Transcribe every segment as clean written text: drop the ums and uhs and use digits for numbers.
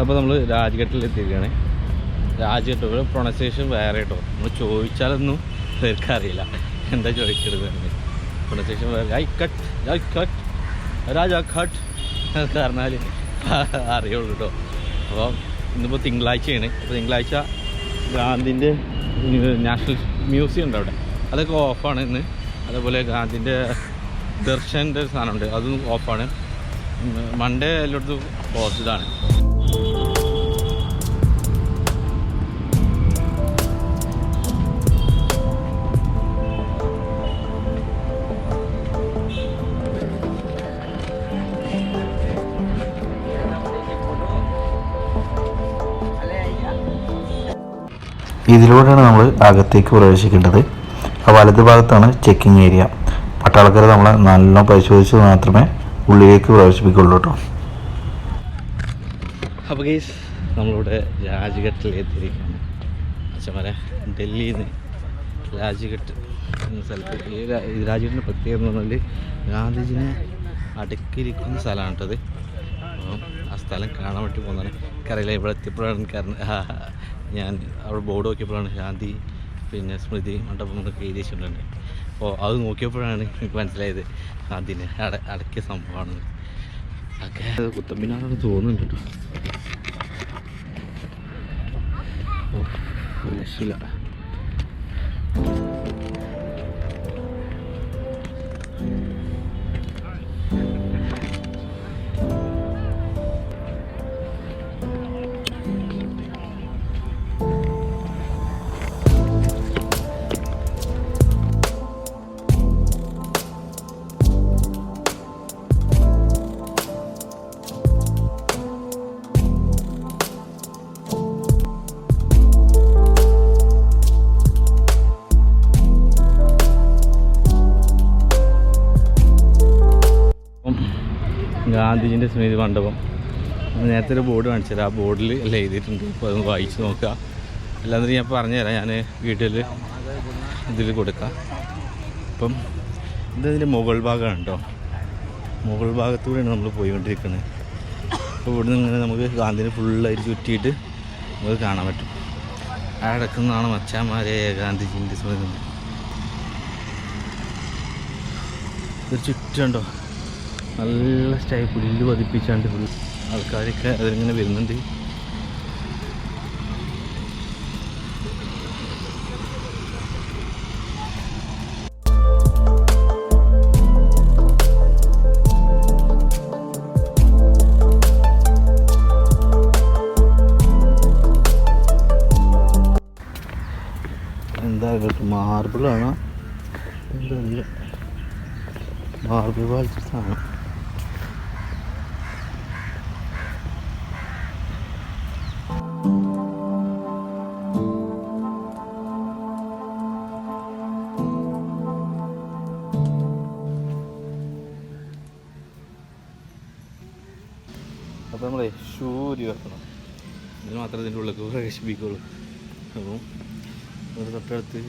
അപ്പോൾ നമ്മൾ രാജ്ഘട്ടിലെത്തിയിരിക്കുകയാണ്. രാജ്ഘട്ട് ഇവിടെ പ്രൊണൗൺസിയേഷൻ വേറെ കേട്ടോ. നമ്മൾ ചോദിച്ചാലൊന്നും പേർക്കറിയില്ല എന്താ ചോദിക്കരുത്. പ്രൊണൗൺസിയേഷൻ വേറെ. രാജ്ഘട്ട് എന്നൊക്കെ പറഞ്ഞാൽ അറിയുള്ളൂ കേട്ടോ. അപ്പോൾ ഇന്നിപ്പോൾ തിങ്കളാഴ്ചയാണ്. അപ്പോൾ തിങ്കളാഴ്ച ഗാന്ധിൻ്റെ നാഷണൽ മ്യൂസിയം ഉണ്ട് അവിടെ, അതൊക്കെ ഓഫാണ് ഇന്ന്. അതേപോലെ ഗാന്ധിൻ്റെ ദർശൻ്റെ സാധനമുണ്ട്, അതും ഓഫാണ്. മൺഡേ എല്ലായിടത്തും ക്ലോസ്ഡാണ്. ഇതിലൂടെയാണ് നമ്മൾ അകത്തേക്ക് പ്രവേശിക്കേണ്ടത്. വലത് ഭാഗത്താണ് ചെക്കിംഗ് ഏരിയ. പട്ടാളക്കാർ നമ്മളെ നല്ലോണം പരിശോധിച്ച് മാത്രമേ ഉള്ളിലേക്ക് പ്രവേശിപ്പിക്കുള്ളൂ കേട്ടോ. അപ്പോൾ ഗൈസ് നമ്മളിവിടെ രാജ്ഘട്ടിൽ എത്തിയിരിക്കുകയാണ്. അച്ഛന്മാരെ ഡൽഹിയിൽ നിന്ന് രാജ്ഘട്ട് എന്ന സ്ഥലത്ത്. ഈ രാജ്ഘട്ടിൻ്റെ പ്രത്യേകത എന്ന് പറഞ്ഞാൽ ഗാന്ധിജിനെ അടക്കിയിരിക്കുന്ന സ്ഥലമാണ് കേട്ടത്. അപ്പോൾ ആ സ്ഥലം കാണാൻ വേണ്ടി പോകുന്നതാണ്. എനിക്കറിയില്ല ഇവിടെ എത്തിയപ്പോഴാണ് ഞാൻ അവിടെ ബോർഡ് നോക്കിയപ്പോഴാണ് ഗാന്ധി പിന്നെ സ്മൃതി മണ്ഡപം എന്നൊക്കെ എഴുതി വെച്ചിട്ടുണ്ട്. അപ്പോൾ അത് നോക്കിയപ്പോഴാണ് എനിക്ക് മനസ്സിലായത് ഗാന്ധിനെ അടക്കിയ സംഭവമാണെന്ന്. ഒക്കെ കുത്തമ്പിനാണെന്ന് തോന്നുന്നുണ്ട് കേട്ടോ. രക്ഷയില്ല. ഗാന്ധിജിൻ്റെ സ്മൃതി മണ്ഡപം നേരത്തെ ഒരു ബോർഡ് കാണിച്ചത്, ആ ബോർഡിൽ എല്ലാം എഴുതിയിട്ടുണ്ട്. അപ്പോൾ അതൊന്ന് വായിച്ച് നോക്കുക. അല്ലാതെ ഞാൻ പറഞ്ഞുതരാം, ഞാൻ വീട്ടിൽ ഇതിൽ കൊടുക്കാം. അപ്പം ഇതതിൻ്റെ മുകൾ ഭാഗമാണ് കേട്ടോ. മുകൾ ഭാഗത്തൂടെയാണ് നമ്മൾ പോയിക്കൊണ്ടിരിക്കുന്നത്. അപ്പോൾ ഇവിടുന്ന് ഇങ്ങനെ നമുക്ക് ഗാന്ധിനെ ഫുള്ളായിട്ട് ചുറ്റിയിട്ട് നമുക്ക് കാണാൻ പറ്റും. ആ കിടക്കുന്നതാണ് മച്ചാന്മാരെ ഗാന്ധിജിൻ്റെ സ്മൃതി. ഇത് ചുറ്റുണ്ടോ, നല്ല സ്റ്റൈൽ പുല്ല് പതിപ്പിച്ചാണ്ട് ഫുൾ ആൾക്കാരൊക്കെ അതിലിങ്ങനെ വരുന്നുണ്ട്. എന്താ മാർബിളാണോ എന്താ അറിയില്ല, മാർബിൾ പോലത്തെ സാധനം. അപ്പോൾ നമ്മളെ ഷൂ വെക്കണം, ഇതിന് മാത്രമേ ഇതിൻ്റെ ഉള്ളിൽ പ്രവേശിപ്പിക്കുള്ളൂ. അപ്പം ഒരു തൊട്ടടുത്ത്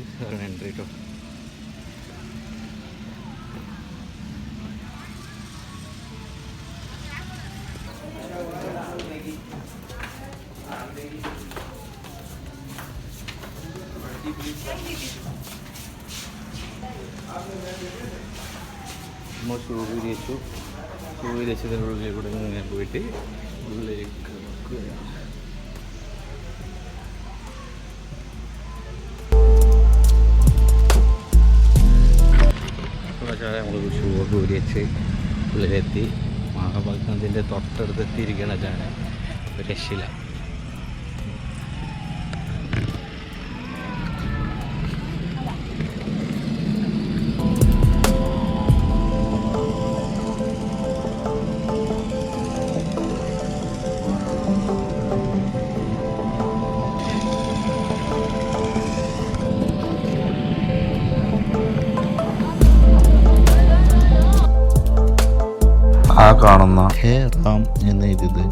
എൻട്രി കേട്ടോ. നമ്മൾ ഷൂ വിരിച്ചു, ഷൂ വിരിച്ചതിൻ്റെ ഉള്ളിൽ കൂടെ ഇങ്ങനെ പോയിട്ട് ഉള്ളിലേക്ക് നോക്കുകയാണ്. നമ്മൾ ഷൂ ഒക്കെ വിരിച്ച് ഉള്ളിലെത്തി. മഹാത്മാഗാന്ധിൻ്റെ തൊട്ടടുത്ത് എത്തിയിരിക്കുകയാണ്. അതാണ് രക്ഷയില്ല. ആ കാണുന്ന ഹേ റാം എന്ന് എഴുതിയത്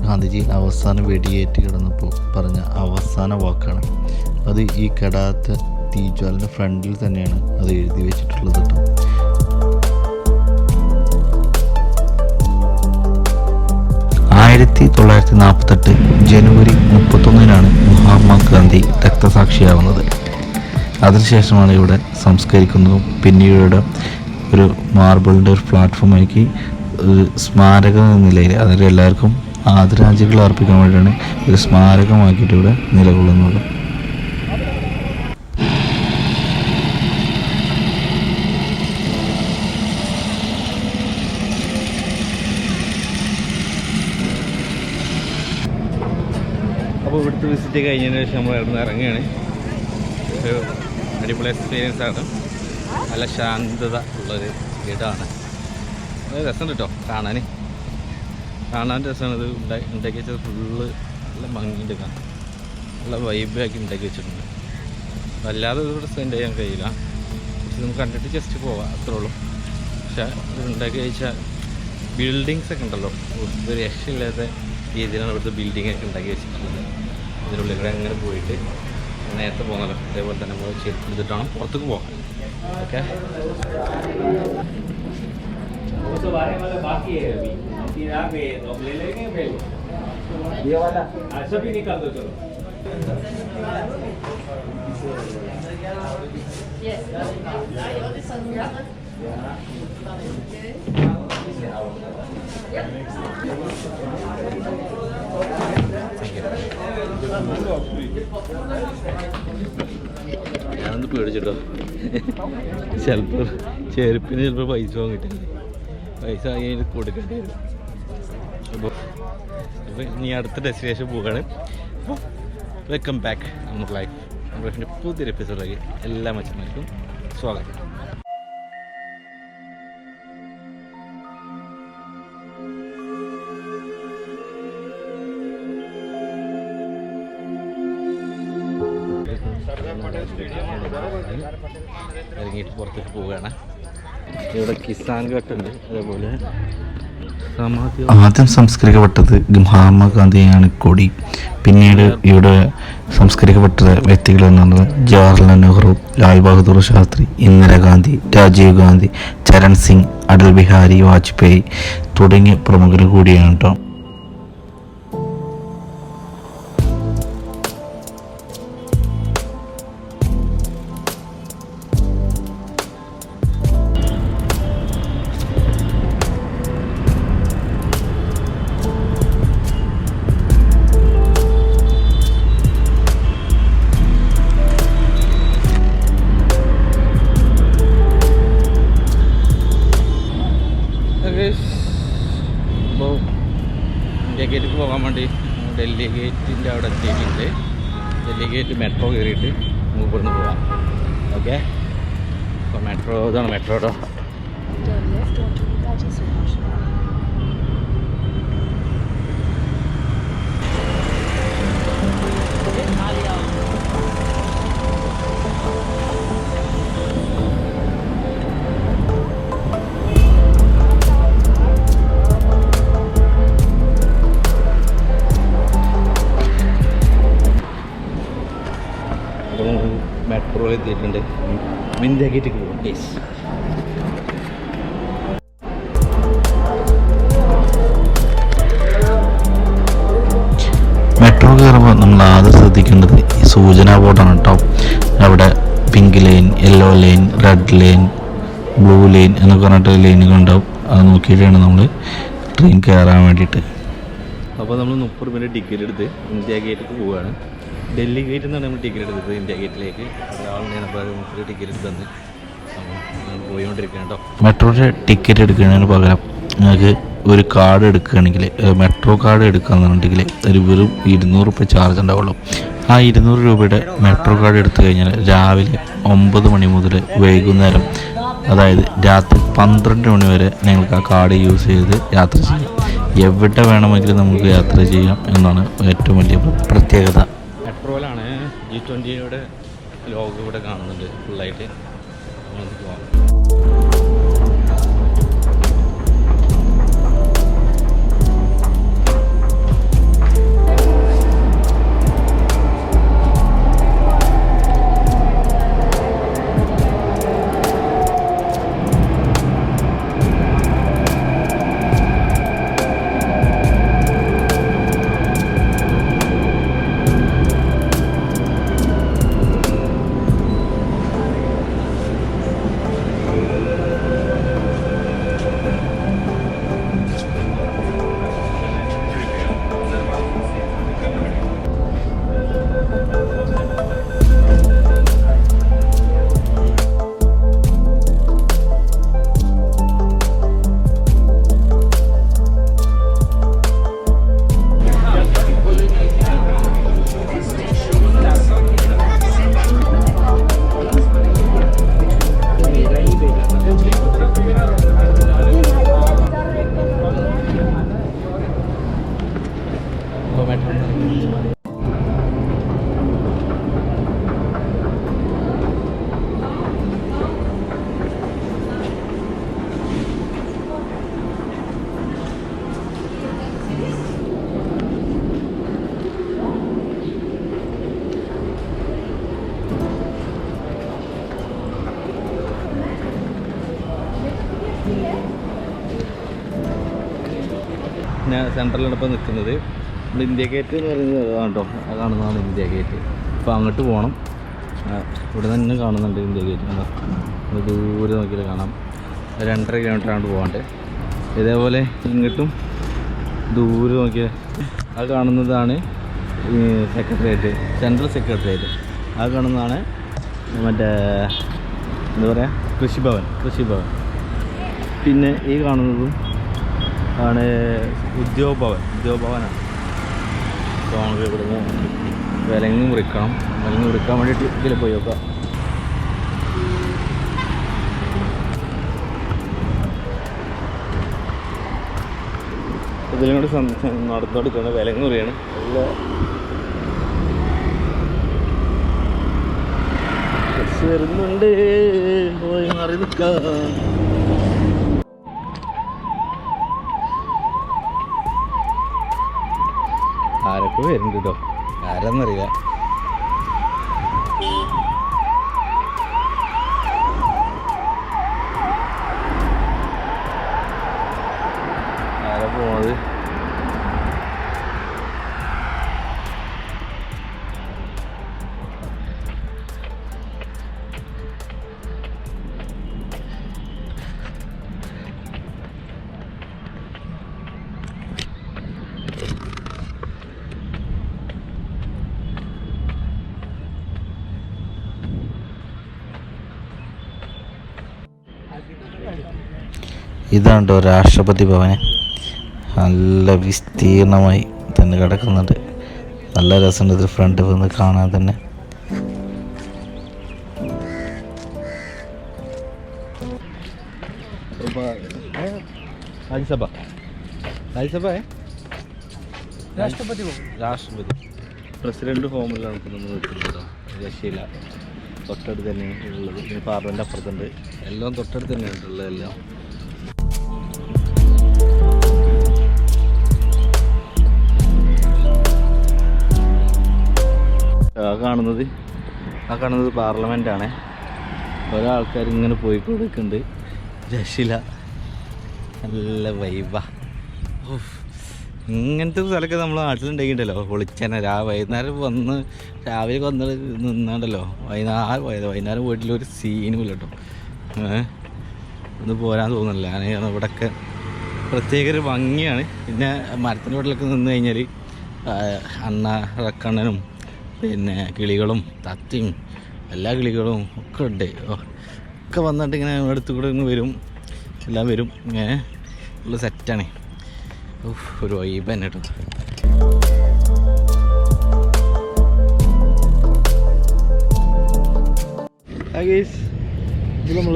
ഗാന്ധിജി അവസാനം വെടിയേറ്റ് കിടന്നപ്പോൾ പറഞ്ഞ അവസാന വാക്കാണ്. അത് ഈ കെടാത്ത തീജ്വാലിൻ്റെ ഫ്രണ്ടിൽ തന്നെയാണ് അത് എഴുതി വെച്ചിട്ടുള്ളത് കേട്ടോ. 1946 1948 ജനുവരി 31-നാണ് മഹാത്മാഗാന്ധി രക്തസാക്ഷിയാവുന്നത്. അതിനുശേഷമാണ് ഇവിടെ സംസ്കരിക്കുന്നതും പിന്നീട് ഒരു മാർബിളിൻ്റെ ഒരു പ്ലാറ്റ്ഫോമാക്കി ഒരു സ്മാരക നിലയിൽ, അതായത് എല്ലാവർക്കും ആദരാഞ്ജലികൾ അർപ്പിക്കാൻ വേണ്ടിയാണ് ഒരു സ്മാരകമാക്കിയിട്ട് ഇവിടെ നിലകൊള്ളുന്നത്. അപ്പോൾ ഇവിടുത്തെ വിസിറ്റ് കഴിഞ്ഞതിന് ശേഷം നമ്മൾ ഇവിടുന്ന് ഇറങ്ങുകയാണ്. ഒരു അടിപൊളി എക്സ്പീരിയൻസ് ആണ്. നല്ല ശാന്തത ഉള്ളൊരു ഇടമാണ്. അത് രസമുണ്ട് കേട്ടോ കാണാൻ രസമാണ്. ഇത് ഉണ്ടാക്കി വെച്ചത് ഫുള്ള് നല്ല ഭംഗിയുണ്ട് കാണാൻ. നല്ല വൈബാക്കി ഉണ്ടാക്കി വെച്ചിട്ടുണ്ട്. വല്ലാതെ ഇവിടെ സ്പെൻഡ് ചെയ്യാൻ കഴിയില്ല. പക്ഷെ നമുക്ക് കണ്ടിട്ട് ജസ്റ്റ് പോവാം, അത്രേ ഉള്ളൂ. പക്ഷെ ഇത് ഉണ്ടാക്കി വെച്ചാൽ ബിൽഡിങ്സ് ഒക്കെ ഉണ്ടല്ലോ, ഒരു രക്ഷയില്ലാത്ത രീതിയിലാണ് ഇവിടുത്തെ ബിൽഡിംഗ് ഒക്കെ ഉണ്ടാക്കി വെച്ചിട്ടുള്ളത്. ഇതിനുള്ളിൽ കൂടെ അങ്ങനെ പോയിട്ട് നേരത്തെ പോകുന്നല്ലോ അതേപോലെ തന്നെ നമ്മൾ ചെരുപ്പെടുത്തിട്ട് വേണം പുറത്തേക്ക് പോകാൻ. ഓക്കെ, ഞാനൊന്ന് പേടിച്ചിട്ടോ. ചിലപ്പോൾ ചെരുപ്പിന് ചിലപ്പോൾ പൈസ വാങ്ങിയിട്ടില്ല, പൈസ വാങ്ങി കൊടുക്കേണ്ടി വരും. അപ്പോൾ ഇനി അടുത്ത ഡെസ്റ്റിനേഷൻ പോവുകയാണ്. അപ്പോൾ വെൽക്കം ബാക്ക് നമ്മുടെ ലൈഫ് നമ്മുടെ പുതിയൊരു എപ്പിസോഡിലേക്ക് എല്ലാ മച്ചന്മാർക്കും സ്വാഗതം. ഇറങ്ങിയിട്ട് പുറത്തേക്ക് പോവുകയാണ്. ഇവിടെ കിസാൻ ഘട്ടുണ്ട്, അതേപോലെ ആദ്യം സംസ്കരിക്കപ്പെട്ടത് മഹാത്മാഗാന്ധിയാണ് കൊടി. പിന്നീട് ഇവിടെ സംസ്കരിക്കപ്പെട്ട വ്യക്തികൾ എന്ന് പറഞ്ഞത് ജവഹർലാൽ നെഹ്റു, ലാൽ ബഹദൂർ ശാസ്ത്രി, ഇന്ദിരാഗാന്ധി, രാജീവ് ഗാന്ധി, ചരൺ സിംഗ്, അടൽ ബിഹാരി വാജ്പേയി തുടങ്ങിയ പ്രമുഖർ കൂടിയാണ് കേട്ടോ. അപ്പോൾ ഇന്ത്യ ഗേറ്റിൽ പോകാൻ വേണ്ടി ഡൽഹി ഗേറ്റിൻ്റെ അവിടെ എത്തിയിട്ടുണ്ട്. ഡൽഹി ഗേറ്റ് മെട്രോ കയറിയിട്ട് നമുക്ക് ഇവിടുന്ന് പോവാം. ഓക്കെ, അപ്പോൾ മെട്രോ ഇതാണ് മെട്രോ കേട്ടോ. മെട്രോയിൽ എത്തിയിട്ടുണ്ട്. ഇന്ത്യ ഗേറ്റിലേക്ക് പോകും. യെസ്, മെട്രോ കയറുമ്പോൾ നമ്മൾ ആദ്യം ശ്രദ്ധിക്കേണ്ടത് ഈ സൂചനാ ബോർഡാണ് കേട്ടോ. അവിടെ pink line, yellow line, red line, blue line എന്നൊക്കെ പറഞ്ഞിട്ട് ലൈനുകൾ ഉണ്ടാവും. അത് നോക്കിയിട്ടാണ് നമ്മൾ ട്രെയിൻ കയറാൻ വേണ്ടിയിട്ട്. അപ്പോൾ നമ്മൾ 30 മിനിറ്റ് ടിക്കറ്റ് എടുത്ത് ഇന്ത്യ ഗേറ്റിലേക്ക് പോവുകയാണ്. ഡൽഹി ഗേറ്റിൽ നിന്നാണ് നമ്മൾ ടിക്കറ്റ് എടുത്തത് ഇന്ത്യ ഗേറ്റിലേക്ക്. ഒരാളിനെയാണ് അപ്പോൾ 30 ടിക്കറ്റ് എടുത്ത് തന്നെ പോയിക്കൊണ്ടിരിക്കുകയാണ് കേട്ടോ. മെട്രോയുടെ ടിക്കറ്റ് എടുക്കുന്നതിന് പകരം നിങ്ങൾക്ക് ഒരു കാർഡ് എടുക്കുകയാണെങ്കിൽ, മെട്രോ കാർഡ് എടുക്കുകയെന്നുണ്ടെങ്കിൽ ഒരു വെറും 200 രൂപ ചാർജ് ഉണ്ടാവുള്ളൂ. ആ 200 രൂപയുടെ മെട്രോ കാർഡ് എടുത്തു കഴിഞ്ഞാൽ രാവിലെ 9 മണി മുതൽ വൈകുന്നേരം, അതായത് രാത്രി 12 മണി വരെ നിങ്ങൾക്ക് ആ കാർഡ് യൂസ് ചെയ്ത് യാത്ര ചെയ്യാം. എവിടെ വേണമെങ്കിലും നമുക്ക് യാത്ര ചെയ്യാം എന്നാണ് ഏറ്റവും വലിയ പ്രത്യേകത. മെട്രോയിലാണ് G20യുടെ ലോഗോ ഇവിടെ കാണുന്നുണ്ട് ഫുള്ളായിട്ട്. നമുക്ക് പോകാം. സെൻട്രലാണ് ഇപ്പോൾ നിൽക്കുന്നത്. നമ്മൾ ഇന്ത്യ ഗേറ്റ് എന്ന് പറയുന്നത് കേട്ടോ, അത് കാണുന്നതാണ് ഇന്ത്യ ഗേറ്റ്. അപ്പോൾ അങ്ങോട്ട് പോകണം. ഇവിടെ തന്നെ കാണുന്നുണ്ട് ഇന്ത്യ ഗേറ്റ്. ദൂരെ നോക്കിയാൽ കാണാം. 2.5 കിലോമീറ്റർ അങ്ങോട്ട് പോകാണ്ട്. ഇതേപോലെ ഇങ്ങോട്ടും ദൂരെ നോക്കിയാൽ അത് കാണുന്നതാണ് സെക്രട്ടേറിയറ്റ്, സെൻട്രൽ സെക്രട്ടേറിയറ്റ്. അത് കാണുന്നതാണ് മറ്റേ എന്താ പറയുക കൃഷിഭവൻ. പിന്നെ ഈ കാണുന്നതും ആണ് ഉദ്യോഗഭവനാണ്. അപ്പോൾ നമുക്ക് ഇവിടുന്ന് വിലങ്ങ് മുറിക്കാൻ വേണ്ടിയിട്ട് ഇതിൽ പോയി നോക്കാം. ഇതിലും കൂടി നടന്നുകൊടുക്കുന്നത് വിലങ്ങ് മുറിയാണ്. നല്ല വരുന്നുണ്ട്, പോയി മാറി നിൽക്കാം. ആരൊക്കെ വരുന്നുണ്ട് കേട്ടോ, ആരാന്നറിയില്ല. ആരാ പോണത്? ഇതാണ് കേട്ടോ രാഷ്ട്രപതി ഭവന്. നല്ല വിസ്തീർണമായി തന്നെ കിടക്കുന്നുണ്ട്. നല്ല രസമുണ്ട് ഇത് ഫ്രണ്ട് വന്ന് കാണാൻ തന്നെ. രാഷ്ട്രപതി പ്രസിഡന്റ് ഹോമിലാണ് ഇപ്പോൾ നമ്മൾ നിൽക്കുന്നത്. രക്ഷയില്ല, തൊട്ടടുത്ത് തന്നെ ഉള്ളത്. പിന്നെ പാർലമെൻറ്റ് അപ്പുറത്തുണ്ട്. എല്ലാം തൊട്ടടുത്ത് തന്നെയാണ് ഉള്ളത്. എല്ലാം ആ കാണുന്നത് പാർലമെൻറ്റാണ്. ഓരോ ആൾക്കാർ ഇങ്ങനെ പോയിക്കൊടുക്കുന്നുണ്ട്. രക്ഷയില്ല, നല്ല വൈബാ. ഇങ്ങനത്തെ സ്ഥലമൊക്കെ നമ്മൾ നാട്ടിലുണ്ടെങ്കിണ്ടല്ലോ പൊളിച്ചനെ. വൈകുന്നേരം വന്ന് രാവിലെ വന്ന് നിന്നാണ്ടല്ലോ വൈകുന്നേരം വീട്ടിലൊരു സീനും ഇല്ല കേട്ടോ. ഒന്ന് പോരാൻ തോന്നുന്നില്ല. ഇവിടെയൊക്കെ പ്രത്യേക ഒരു ഭംഗിയാണ്. പിന്നെ മരത്തിൻ്റെ വീട്ടിലൊക്കെ നിന്ന് കഴിഞ്ഞാൽ റക്കണ്ണനും പിന്നെ കിളികളും തത്തയും എല്ലാ കിളികളും ഒക്കെ ഉണ്ട്. ഒക്കെ വന്നിട്ട് ഇങ്ങനെ അടുത്ത് കൂടെ ഇങ്ങ് വരും, എല്ലാം വരും. ഇങ്ങനെ ഉള്ള സെറ്റാണ്. ഒരു വൈബ് തന്നെ കേട്ടോ. ഇത് നമ്മൾ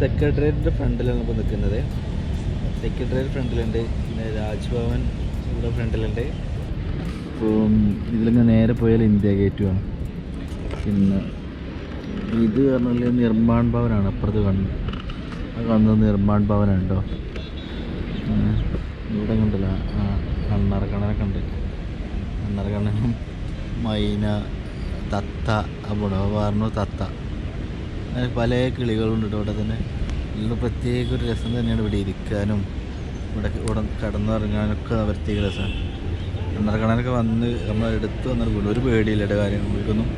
സെക്രട്ടേറിയറ്റിൻ്റെ ഫ്രണ്ടിലാണ് ഇപ്പോൾ നിൽക്കുന്നത്. സെക്രട്ടേറിയറ്റ് ഫ്രണ്ടിലുണ്ട്, പിന്നെ രാജ്ഭവൻ ഇവിടെ ഫ്രണ്ടിലുണ്ട്. അപ്പോൾ ഇതിലിങ്ങനെ നേരെ പോയാൽ ഇന്ത്യ ഗേറ്റുമാണ്. പിന്നെ ഇത് പറഞ്ഞാൽ നിർമ്മാൺ ഭവനാണ്. അപ്പുറത്ത് കാണുന്നത് നിർമ്മാൺ ഭവനാണ് കേട്ടോ. ഇവിടെ കണ്ടല്ലോ കണ്ണറക്കണ്ണനൊക്കെ ഉണ്ട്. കണ്ണറക്കണ്ണനും മൈന, തത്ത, പറഞ്ഞു തത്ത, അങ്ങനെ പല കിളികളുണ്ട് കേട്ടോ ഇവിടെ തന്നെ. ഇതിൽ പ്രത്യേക ഒരു രസം തന്നെയാണ് ഇവിടെ ഇരിക്കാനും ഇവിടെ കടന്നിറങ്ങാനൊക്കെ പ്രത്യേക രസമാണ്. കണ്ണറക്കണ്ണനൊക്കെ വന്ന് നമ്മളെടുത്ത് വന്നിട്ട് പോലും ഒരു പേടിയില്ല കാര്യങ്ങൾ വിളിക്കൊന്നും.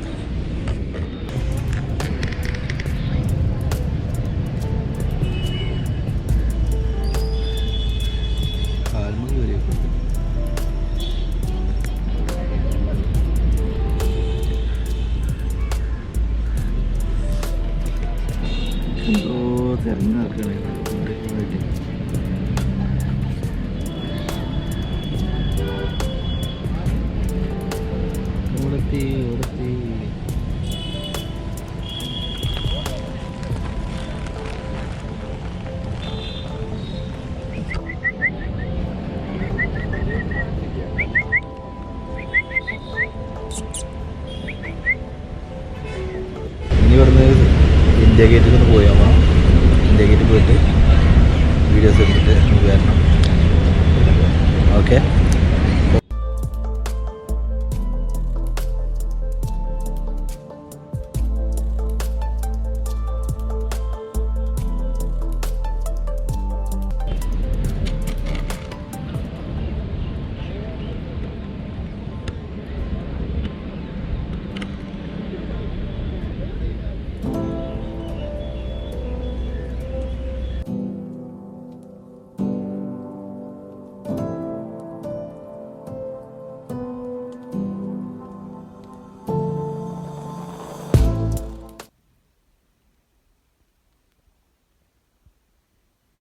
എന്തോ തിരഞ്ഞെടുക്കണേ ഓടത്തി. ഇനി ഇവിടുന്ന് ഇന്ത്യ ഗേറ്റിൽ നിന്ന് പോയാൽ ഇന്ത്യ ഗേറ്റിൽ പോയിട്ട് വീഡിയോസ് എടുത്തിട്ട് നമുക്ക് വരണം. ഓക്കെ.